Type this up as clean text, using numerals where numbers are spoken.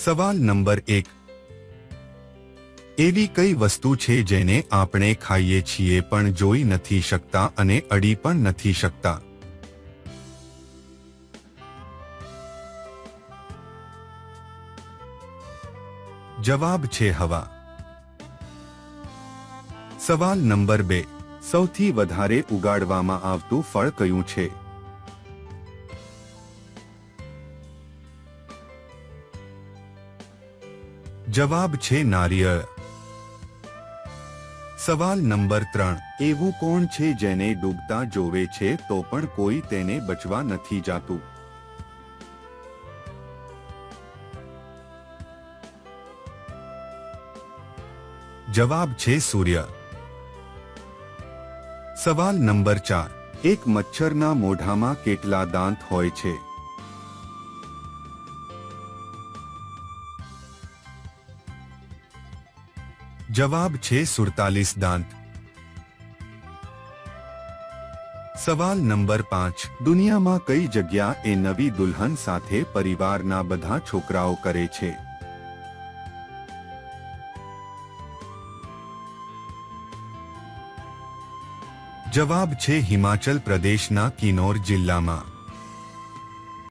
સવાલ નંબર 1. એવી કઈ વસ્તુ છે જેને આપણે ખાઈએ છીએ પણ જોઈ નથી શકતા અને અડી પણ નથી શકતા? જવાબ છે હવા. સવાલ નંબર 2. સૌથી વધારે ઉગાડવામાં આવતું ફળ કયું છે? જવાબ છે નારિયેળ. સવાલ નંબર 3. એવું કોણ છે જેને ડૂબતા જોવે છે તો પણ કોઈ તેને બચવા નથી જાતું? જવાબ છે સૂર્ય. સવાલ નંબર 4. એક મચ્છરના મોઢામાં કેટલા દાંત હોય છે? જવાબ છે 47 દાંત. સવાલ નંબર 5. દુનિયામાં કઈ જગ્યા એ નવી દુલ્હન સાથે પરિવારના બધા છોકરાઓ કરે છે? જવાબ છે હિમાચલ પ્રદેશના કિન્નૌર જિલ્લામાં.